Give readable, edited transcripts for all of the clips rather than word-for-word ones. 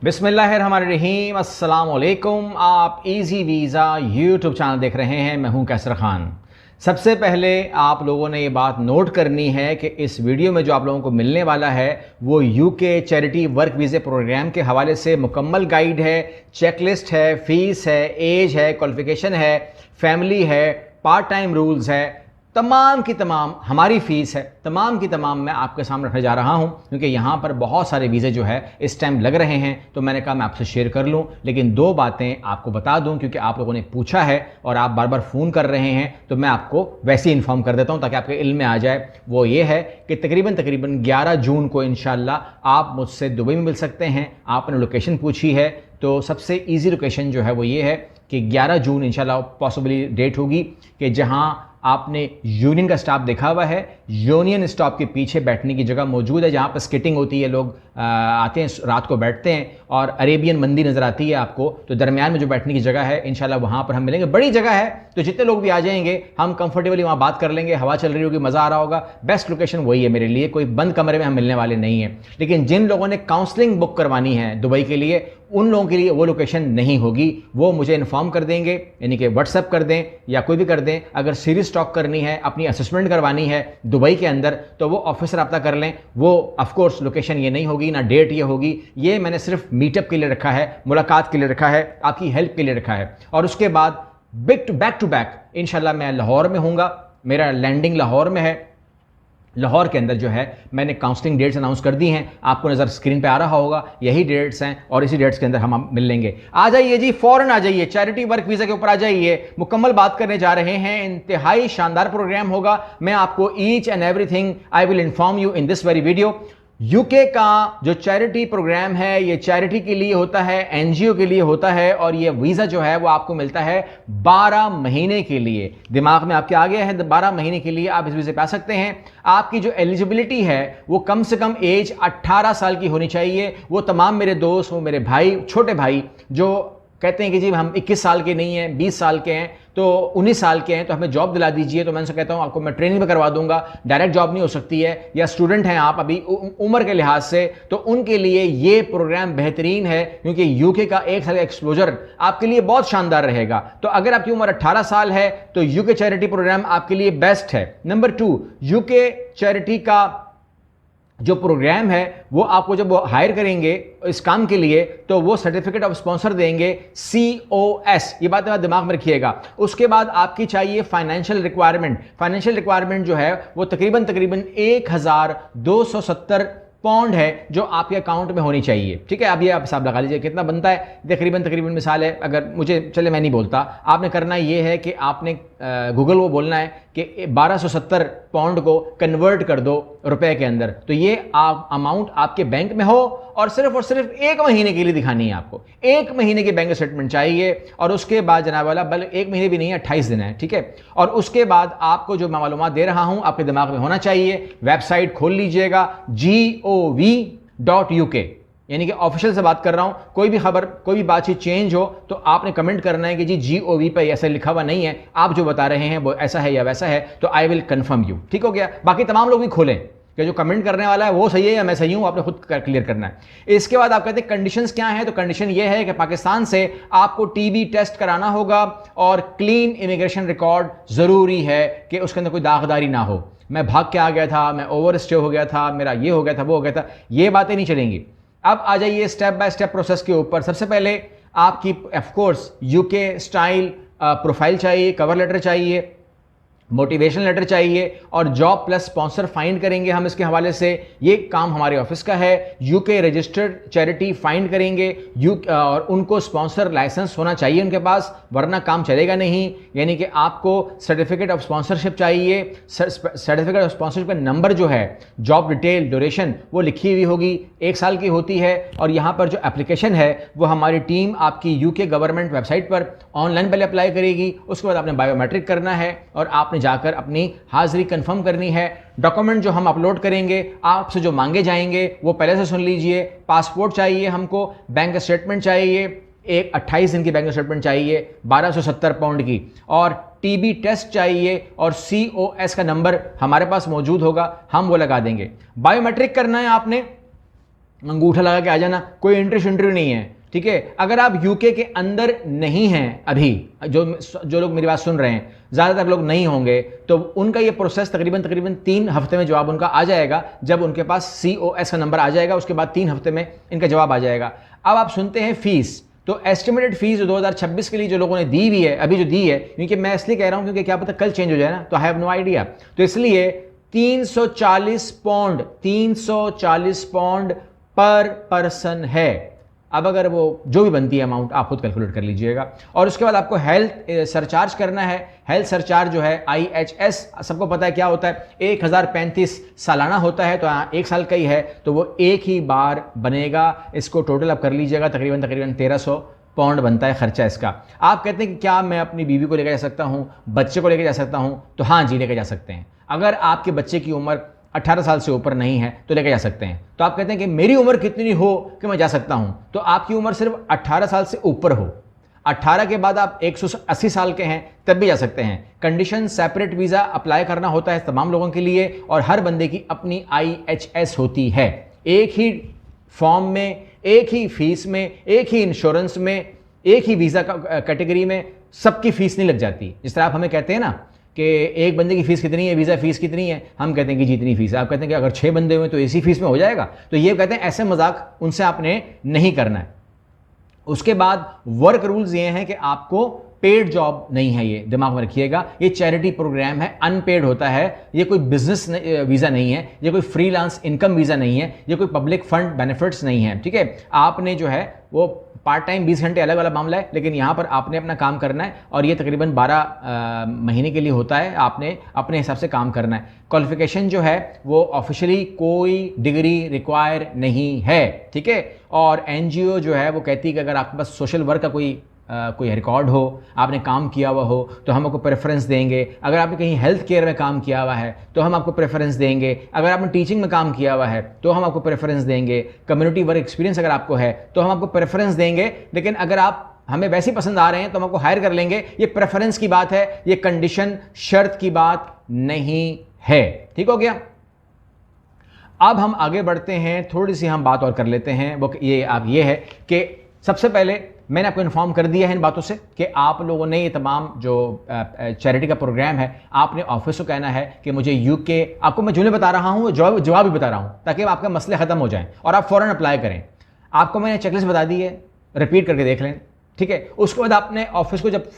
बिस्मिल्लाहिर्रहमानिर्रहीम, अस्सलाम वालेकुम। आप इजी वीज़ा यूट्यूब चैनल देख रहे हैं। मैं हूं कैसर खान। सबसे पहले आप लोगों ने ये बात नोट करनी है कि इस वीडियो में जो आप लोगों को मिलने वाला है वो यूके चैरिटी वर्क वीज़े प्रोग्राम के हवाले से मुकम्मल गाइड है, चेकलिस्ट है, फ़ीस है, एज है, क्वालिफ़िकेशन है, फैमिली है, पार्ट टाइम रूल्स है, तमाम की तमाम हमारी फ़ीस है, तमाम की तमाम मैं आपके सामने रखने जा रहा हूं क्योंकि यहाँ पर बहुत सारे वीज़े जो है इस टाइम लग रहे हैं, तो मैंने कहा मैं आपसे शेयर कर लूँ। लेकिन दो बातें आपको बता दूँ क्योंकि आप लोगों ने पूछा है और आप बार बार फ़ोन कर रहे हैं, तो मैं आपको वैसे ही इन्फॉर्म कर देता हूँ ताकि आपके इल्म में आ जाए। वो ये है कि तकरीबन 11 जून को इंशाल्लाह आप मुझसे दुबई में मिल सकते हैं। आपने लोकेशन पूछी है, तो सबसे ईजी लोकेशन जो है वो ये है कि 11 जून इंशाल्लाह पॉसिबली डेट होगी कि जहाँ आपने यूनियन का स्टॉप देखा हुआ है, यूनियन स्टॉप के पीछे बैठने की जगह मौजूद है जहाँ पर स्केटिंग होती है, लोग आते हैं रात को बैठते हैं और अरेबियन मंदी नज़र आती है आपको, तो दरमियान में जो बैठने की जगह है इंशाल्लाह वहाँ पर हम मिलेंगे। बड़ी जगह है तो जितने लोग भी आ जाएंगे हम कंफर्टेबली वहाँ बात कर लेंगे, हवा चल रही होगी, मज़ा आ रहा होगा। बेस्ट लोकेशन वही है मेरे लिए, कोई बंद कमरे में हम मिलने वाले नहीं हैं। लेकिन जिन लोगों ने काउंसलिंग बुक करवानी है दुबई के लिए, उन लोगों के लिए वो लोकेशन नहीं होगी, वो मुझे इन्फॉर्म कर देंगे, यानी कि व्हाट्सएप कर दें या कोई भी कर दें। अगर सीरीज स्टॉक करनी है, अपनी असेसमेंट करवानी है दुबई के अंदर, तो वो ऑफिस से रब्ता कर लें। वो ऑफकोर्स लोकेशन ये नहीं होगी, ना डेट ये होगी, ये मैंने सिर्फ मीटअप के लिए रखा है, मुलाकात के लिए रखा है, आपकी हेल्प के लिए रखा है। और उसके बाद बैक टू बैक इंशाल्लाह मैं लाहौर में हूँगा, मेरा लैंडिंग लाहौर में है। लाहौर के अंदर जो है मैंने काउंसलिंग डेट्स अनाउंस कर दी हैं, आपको नज़र स्क्रीन पे आ रहा होगा, यही डेट्स हैं और इसी डेट्स के अंदर हम मिल लेंगे। आ जाइए जी, फौरन आ जाइए, चैरिटी वर्क वीज़ा के ऊपर आ जाइए। मुकम्मल बात करने जा रहे हैं, इंतहाई शानदार प्रोग्राम होगा। मैं आपको each and everything I will inform you in this very video. UK का जो चैरिटी प्रोग्राम है ये चैरिटी के लिए होता है, एनजीओ के लिए होता है, और ये वीज़ा जो है वो आपको मिलता है 12 महीने के लिए। दिमाग में आपके आ गया है, 12 महीने के लिए आप इस वीज़े पे आ सकते हैं। आपकी जो एलिजिबिलिटी है वो कम से कम एज 18 साल की होनी चाहिए। वो तमाम मेरे दोस्त, वो मेरे भाई, छोटे भाई जो कहते हैं कि जी हम 21 साल के नहीं हैं, 20 साल के हैं, तो 19 साल के हैं, तो हमें जॉब दिला दीजिए, तो मैं उनसे कहता हूं आपको मैं ट्रेनिंग भी करवा दूंगा, डायरेक्ट जॉब नहीं हो सकती है। या स्टूडेंट हैं आप अभी उम्र के लिहाज से, तो उनके लिए ये प्रोग्राम बेहतरीन है क्योंकि यूके का 1 साल का एक्सपोजर आपके लिए बहुत शानदार रहेगा। तो अगर आपकी उम्र 18 साल है तो यूके चैरिटी प्रोग्राम आपके लिए बेस्ट है। नंबर 2, यूके चैरिटी का जो प्रोग्राम है वो आपको जब वो हायर करेंगे इस काम के लिए, तो वो सर्टिफिकेट ऑफ स्पॉन्सर देंगे, COS, ये बात आप दिमाग में रखिएगा। उसके बाद आपकी चाहिए फाइनेंशियल रिक्वायरमेंट जो है वो तकरीबन 1270 पाउंड है जो आपके अकाउंट में होनी चाहिए। ठीक है, अब ये आप हिसाब लगा लीजिए कितना बनता है। तकरीबन मिसाल है, अगर मुझे चले मैं नहीं बोलता, आपने करना ये है कि आपने गूगल को बोलना है कि 1270 पाउंड को कन्वर्ट कर दो रुपए के अंदर, तो ये अमाउंट आपके बैंक में हो और सिर्फ 1 महीने के लिए दिखानी है आपको। 1 महीने की बैंक स्टेटमेंट चाहिए और उसके बाद जनाब वाला, बल 1 महीने भी नहीं है, 28 दिन है। ठीक है, और उसके बाद आपको जो मैं मालूमात दे रहा हूं आपके दिमाग में होना चाहिए। वेबसाइट खोल लीजिएगा gov.uk, यानी कि ऑफिशियल से बात कर रहा हूं। कोई भी खबर, कोई भी बातचीत चेंज हो तो आपने कमेंट करना है कि जी GOV पे ऐसा लिखा हुआ नहीं है, आप जो बता रहे हैं वो ऐसा है या वैसा है, तो आई विल कंफर्म यू। ठीक हो गया। बाकी तमाम लोग भी खोलें कि जो कमेंट करने वाला है वो सही है या मैं सही हूं, आपने खुद क्लियर करना है। इसके बाद आप कहते हैं कंडीशंस क्या है, तो कंडीशन ये है कि पाकिस्तान से आपको TB टेस्ट कराना होगा और क्लीन इमिग्रेशन रिकॉर्ड जरूरी है कि उसके अंदर कोई दागदारी ना हो। मैं भाग के आ गया था, मैं ओवर स्टे हो गया था, मेरा ये हो गया था, वो हो गया था, ये बातें नहीं चलेंगी। अब आ जाइए स्टेप बाय स्टेप प्रोसेस के ऊपर। सबसे पहले आपकी ऑफकोर्स यूके स्टाइल प्रोफाइल चाहिए, कवर लेटर चाहिए, मोटिवेशन लेटर चाहिए और जॉब प्लस स्पॉन्सर फाइंड करेंगे हम इसके हवाले से। ये काम हमारे ऑफिस का है। यूके रजिस्टर्ड चैरिटी फाइंड करेंगे और उनको स्पॉन्सर लाइसेंस होना चाहिए उनके पास, वरना काम चलेगा नहीं। यानी कि आपको सर्टिफिकेट ऑफ स्पॉन्सरशिप चाहिए। सर्टिफिकेट ऑफ स्पॉन्सरशिप का नंबर जो है, जॉब डिटेल, ड्यूरेशन वो लिखी हुई होगी, 1 साल की होती है। और यहाँ पर जो एप्लीकेशन है वो हमारी टीम आपकी यूके गवर्नमेंट वेबसाइट पर ऑनलाइन पहले अप्लाई करेगी, उसके बाद आपने बायोमेट्रिक करना है और आपने जाकर अपनी हाजिरी कंफर्म करनी है। डॉक्यूमेंट जो हम अपलोड करेंगे, आपसे जो मांगे जाएंगे वो पहले से सुन लीजिए। पासपोर्ट चाहिए हमको, बैंक स्टेटमेंट चाहिए, एक 28 दिन की बैंक स्टेटमेंट चाहिए 1270 पाउंड की, और TB टेस्ट चाहिए और COS का नंबर हमारे पास मौजूद होगा, हम वो लगा देंगे। बायोमेट्रिक करना है आपने, अंगूठा लगा के आ जाना, कोई इंटरव्यू नहीं है, ठीक है। अगर आप यूके के अंदर नहीं हैं अभी, जो लोग मेरी बात सुन रहे हैं, ज़्यादातर लोग नहीं होंगे, तो उनका ये प्रोसेस तकरीबन 3 हफ्ते में जवाब उनका आ जाएगा। जब उनके पास COS का नंबर आ जाएगा, उसके बाद 3 हफ्ते में इनका जवाब आ जाएगा। अब आप सुनते हैं फीस, तो एस्टिमेटेड फीस 2026 के लिए जो लोगों ने दी हुई है, अभी जो दी है, क्योंकि मैं इसलिए कह रहा हूं क्योंकि क्या पता कल चेंज हो जाए ना, तो आई हैव नो आइडिया, तो इसलिए 340 पाउंड पर पर्सन है। अब अगर वो जो भी बनती है अमाउंट आप खुद कैलकुलेट कर लीजिएगा। और उसके बाद आपको हेल्थ सरचार्ज करना है। हेल्थ सरचार्ज जो है IHS, सबको पता है क्या होता है, 1035 सालाना होता है, तो यहाँ 1 साल का ही है, तो वो एक ही बार बनेगा। इसको टोटल आप कर लीजिएगा, तकरीबन 1300 पाउंड बनता है खर्चा इसका। आप कहते हैं कि क्या मैं अपनी बीवी को लेकर जा सकता हूँ, बच्चे को लेकर जा सकता हूँ, तो हाँ जी लेकर जा सकते हैं। अगर आपके बच्चे की उम्र 18 साल से ऊपर नहीं है तो लेके जा सकते हैं। तो आप कहते हैं कि मेरी उम्र कितनी हो कि मैं जा सकता हूं, तो आपकी उम्र सिर्फ 18 साल से ऊपर हो। 18 के बाद आप 180 साल के हैं तब भी जा सकते हैं। कंडीशन सेपरेट वीज़ा अप्लाई करना होता है तमाम लोगों के लिए, और हर बंदे की अपनी IHS होती है। एक ही फॉर्म में, एक ही फीस में, एक ही इंश्योरेंस में, एक ही वीज़ा कैटेगरी में सबकी फीस नहीं लग जाती। जिस तरह आप हमें कहते हैं ना कि एक बंदे की फीस कितनी है, वीज़ा फीस कितनी है, हम कहते हैं कि जितनी फीस है। आप कहते हैं कि अगर 6 बंदे हुए तो इसी फीस में हो जाएगा, तो ये कहते हैं ऐसे मजाक उनसे आपने नहीं करना है। उसके बाद वर्क रूल्स ये हैं कि आपको पेड जॉब नहीं है, ये दिमाग में रखिएगा। ये चैरिटी प्रोग्राम है, अनपेड होता है, ये कोई बिजनेस वीज़ा नहीं है, ये कोई फ्रीलांस इनकम वीज़ा नहीं है, ये कोई पब्लिक फंड बेनिफिट्स नहीं है, ठीक है। आपने जो है वो पार्ट टाइम 20 घंटे अलग वाला मामला है, लेकिन यहाँ पर आपने अपना काम करना है, और ये तकरीबन 12 महीने के लिए होता है। आपने अपने हिसाब से काम करना है। क्वालिफिकेशन जो है वो ऑफिशियली कोई डिग्री रिक्वायर नहीं है, ठीक है। और NGO जो है वो कहती है कि अगर आपके पास सोशल वर्क का कोई रिकॉर्ड हो, आपने काम किया हुआ हो, तो हम आपको प्रेफरेंस देंगे। अगर आपने कहीं हेल्थ केयर में काम किया हुआ है तो हम आपको प्रेफरेंस देंगे। अगर आपने टीचिंग में काम किया हुआ है तो हम आपको प्रेफरेंस देंगे। कम्युनिटी वर्क एक्सपीरियंस अगर आपको है तो हम आपको प्रेफरेंस देंगे। लेकिन अगर आप हमें वैसे ही पसंद आ रहे हैं तो हम आपको हायर कर लेंगे। ये प्रेफरेंस की बात है, ये कंडीशन शर्त की बात नहीं है, ठीक हो गया। अब हम आगे बढ़ते हैं, थोड़ी सी हम बात और कर लेते हैं। वो ये है कि सबसे पहले मैंने आपको इन्फॉर्म कर दिया है इन बातों से कि आप लोगों ने ये तमाम जो चैरिटी का प्रोग्राम है, आपने ऑफिस को कहना है कि मुझे यूके, आपको मैं जो बता रहा हूँ जवाब भी बता रहा हूँ ताकि आपके मसले ख़त्म हो जाएं और आप फ़ौरन अप्लाई करें। आपको मैंने चेकलिस्ट बता दी है, रिपीट करके देख लें, ठीक है। उसके बाद आपने ऑफिस को जब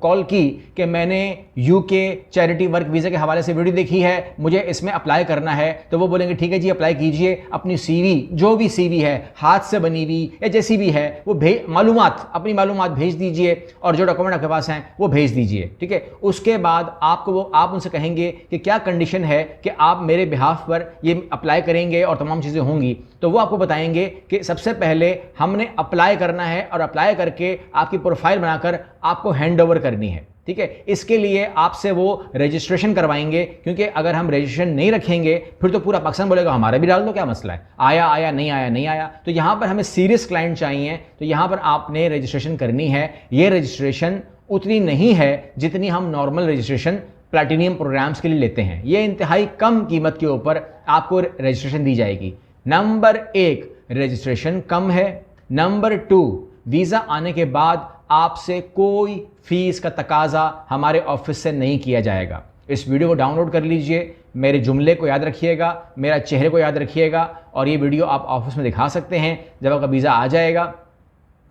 कॉल की कि मैंने यूके चैरिटी वर्क वीज़ा के हवाले से वीडियो देखी है, मुझे इसमें अप्लाई करना है, तो वो बोलेंगे ठीक है जी अप्लाई कीजिए। अपनी CV, जो भी CV है, हाथ से बनी हुई या जैसी भी है, वो अपनी मालूमात भेज दीजिए, और जो डॉक्यूमेंट आपके पास हैं वो भेज दीजिए, ठीक है। उसके बाद आप उनसे कहेंगे कि क्या कंडीशन है कि आप मेरे बिहाफ पर ये अप्लाई करेंगे और तमाम चीज़ें होंगी, तो वो आपको बताएंगे कि सबसे पहले हमने अप्लाई करना है, और अप्लाई करके आपकी प्रोफाइल बनाकर आपको हैंड ओवर करनी है, ठीक है। इसके लिए आपसे वो रजिस्ट्रेशन करवाएंगे, क्योंकि अगर हम रजिस्ट्रेशन नहीं रखेंगे फिर तो पूरा पाकिस्तान बोलेगा हमारा भी डाल दो, क्या मसला है, आया नहीं आया। तो यहां पर हमें सीरियस क्लाइंट चाहिए, तो यहां पर आपने रजिस्ट्रेशन करनी है। ये रजिस्ट्रेशन उतनी नहीं है जितनी हम नॉर्मल रजिस्ट्रेशन प्लैटिनियम प्रोग्राम्स के लिए लेते हैं। ये इंतहाई कम कीमत के ऊपर आपको रजिस्ट्रेशन दी जाएगी। नंबर 1 रजिस्ट्रेशन कम है। नंबर 2 वीज़ा आने के बाद आपसे कोई फीस का तकाजा हमारे ऑफिस से नहीं किया जाएगा। इस वीडियो को डाउनलोड कर लीजिए, मेरे जुमले को याद रखिएगा, मेरा चेहरे को याद रखिएगा, और ये वीडियो आप ऑफिस में दिखा सकते हैं जब आपका वीज़ा आ जाएगा।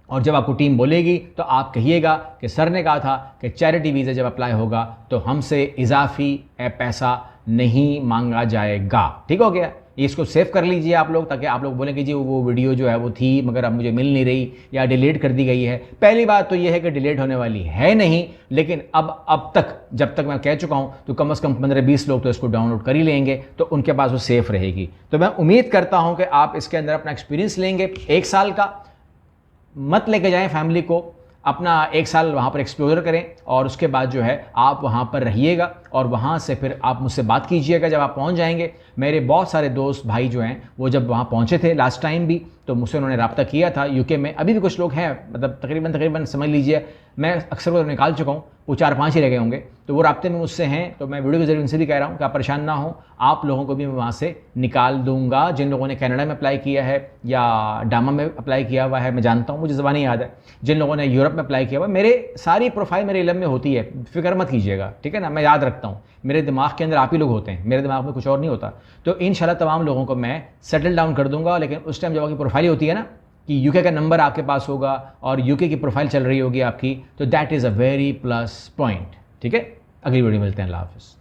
और जब आपको टीम बोलेगी तो आप कहिएगा कि सर ने कहा था कि चैरिटी वीज़ा जब अप्लाई होगा तो हमसे इजाफी पैसा नहीं मांगा जाएगा, ठीक हो गया। इसको सेव कर लीजिए आप लोग, ताकि आप लोग बोलें कि जी वो वीडियो जो है वो थी मगर अब मुझे मिल नहीं रही या डिलीट कर दी गई है। पहली बात तो ये है कि डिलीट होने वाली है नहीं, लेकिन अब तक जब तक मैं कह चुका हूँ तो कम से कम 15-20 लोग तो इसको डाउनलोड कर ही लेंगे, तो उनके पास वो सेफ रहेगी। तो मैं उम्मीद करता हूँ कि आप इसके अंदर अपना एक्सपीरियंस लेंगे 1 साल का। मत लेके जाएं फैमिली को, अपना 1 साल वहाँ पर एक्सप्लोर करें और उसके बाद जो है आप वहाँ पर रहिएगा। और वहाँ से फिर आप मुझसे बात कीजिएगा जब आप पहुँच जाएंगे। मेरे बहुत सारे दोस्त भाई जो हैं वो जब वहाँ पहुँचे थे लास्ट टाइम भी, तो मुझसे उन्होंने रब्ता किया था यूके में। अभी भी कुछ लोग हैं, मतलब तकरीबन समझ लीजिए मैं अक्सर को निकाल चुका हूँ, वो 4-5 ही रह गए होंगे, तो वो राब्ते में मुझसे हैं। तो मैं वीडियो के जरिए उनसे भी कह रहा हूँ कि आप परेशान ना हो, आप लोगों को भी मैं वहाँ से निकाल दूंगा। जिन लोगों ने कनाडा में अप्लाई किया है या डामा में अप्लाई किया हुआ है, मैं जानता हूँ, मुझे ज़बानी याद है, जिन लोगों ने यूरोप में अप्लाई किया हुआ है, मेरे सारी प्रोफाइल मेरे इलम में होती है, फिक्र मत कीजिएगा, ठीक है ना। मैं याद रखता हूँ, मेरे दिमाग के अंदर आप ही लोग होते हैं, मेरे दिमाग में कुछ और नहीं होता। तो इंशाल्लाह तमाम लोगों को मैं सेटल डाउन कर दूंगा। लेकिन उस टाइम जब आपकी प्रोफाइल होती है ना कि यूके का नंबर आपके पास होगा और यूके की प्रोफाइल चल रही होगी आपकी, तो that is a very plus point, ठीक है। अगली वीडियो मिलते हैं, अल्लाह हाफ़िज़।